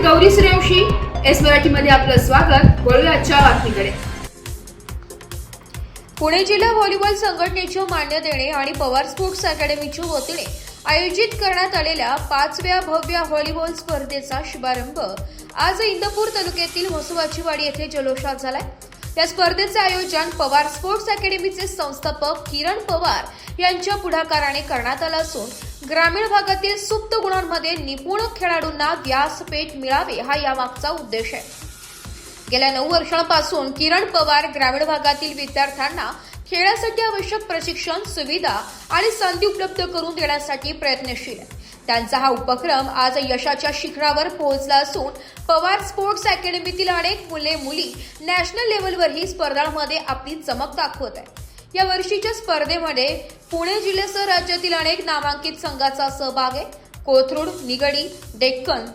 Gauri Suryavanshi, S मराठीमध्ये आपलं स्वागत। वळूया आजच्या बातमीकडे। पुणे जिल्हा व्हॉलीबॉल संघटनेचे मान्य देणे आणि पवार स्पोर्ट्स अकॅडमीच्या वतीने आयोजित करण्यात आलेल्या 5व्या भव्य व्हॉलीबॉल स्पर्धेचा शुभारंभ आज इंदापूर तालुक्यातील म्हसोबाची वाडी येथे जल्लोषात झालाय। या स्पर्धेचे आयोजन पवार स्पोर्ट्स अकॅडमीचे संस्थापक किरण पवार यांच्या पुढाकाराने करण्यात आलं असून ग्रामीण भागातील सुप्त गुणांमध्ये निपुण खेळाडूंना व्यासपीठ मिळावे हा यामागचा उद्देश आहे। गेल्या 9 वर्षांपासून किरण पवार ग्रामीण भागातील विद्यार्थ्यांना खेळासाठी आवश्यक प्रशिक्षण, सुविधा आणि संधी उपलब्ध करून देण्यासाठी प्रयत्नशील आहे। त्यांचा हा उपक्रम आज यशाच्या शिखरावर पोहोचला असून पवार स्पोर्ट्स अकॅडमीतील अनेक मुले-मुली नॅशनल लेव्हलवरही स्पर्धांमध्ये आपली चमक दाखवत आहेत। या वर्षीच्या स्पर्धेमध्ये पुणे जिल्ह्यासह राज्यातील अनेक नामांकित संघाचा सहभाग आहे। कोथरूड, निगडी, डेक्कन,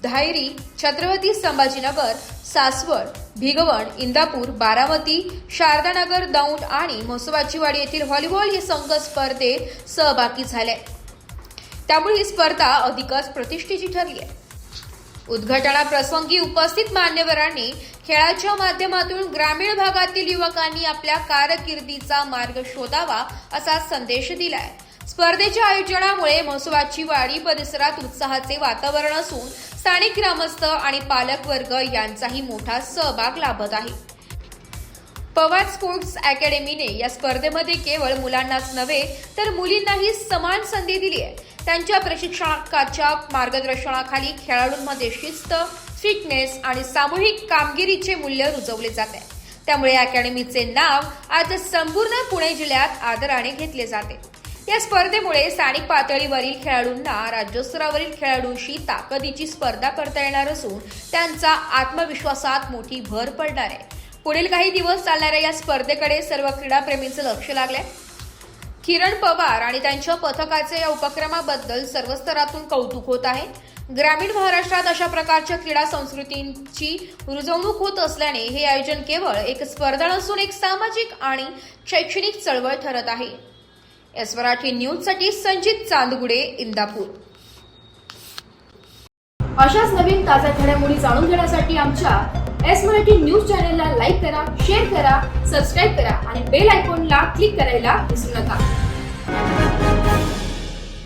धायरी, छत्रपती संभाजीनगर, सासवड, भिगवण, इंदापूर, बारामती, शारदानगर, दौंड आणि म्हसोबाची वाडी येथील व्हॉलीबॉल हे संघ स्पर्धेत सहभागी झाले। त्यामुळे ही स्पर्धा अधिकच प्रतिष्ठेची ठरली आहे। उद्घाटनाप्रसंगी उपस्थित मान्यवरांनी खेळाच्या माध्यमातून ग्रामीण भागातील युवकांनी आपल्या कारकिर्दीचा मार्ग शोधावा असा संदेश दिलाय। स्पर्धेच्या आयोजनामुळे म्हसोबाची वाडी परिसरात उत्साहाचे वातावरण असून स्थानिक ग्रामस्थ आणि पालक वर्ग यांचाही मोठा सहभाग लाभत आहे। पवार स्पोर्ट्स अकॅडमीने या स्पर्धेमध्ये केवळ मुलांनाच नव्हे तर मुलींनाही समान संधी दिली आहे। त्यांच्या प्रशिक्षकाच्या मार्गदर्शनाखाली खेळाडूंमध्ये शिस्त, फिटनेस आणि सामूहिक कामगिरीचे मूल्य रुजवले जाते। त्यामुळे अकॅडमीचे नाव आज संपूर्ण पुणे जिल्ह्यात आदराने घेतले जाते। या स्पर्धेमुळे स्थानिक पातळीवरील खेळाडूंना राज्यस्तरावरील खेळाडूंशी ताकदीची स्पर्धा करता येणार असून त्यांचा आत्मविश्वासात मोठी भर पडणार आहे। पुढील काही दिवस चालणाऱ्या या स्पर्धेकडे सर्व क्रीडाप्रेमींचं लक्ष लागलंय। किरण पवार आणि त्यांच्या पथकाचे या उपक्रमाबद्दल सर्व स्तरातून कौतुक होत आहे। ग्रामीण महाराष्ट्रात अशा प्रकारच्या क्रीडा संस्कृतींची रुजवणूक होत असल्याने हे आयोजन केवळ एक स्पर्धा नसून एक सामाजिक आणि शैक्षणिक चळवळ ठरत आहे। एस मराठी न्यूजसाठी संजित चांदगुडे, इंदापूर। अशाच नवीन ताज्या घडामोडी जाणून घेण्यासाठी आमच्या एस मराठी न्यूज चॅनलला लाईक करा, शेअर करा, सबस्क्राईब करा आणि बेल आयकॉनला क्लिक करायला विसरू नका।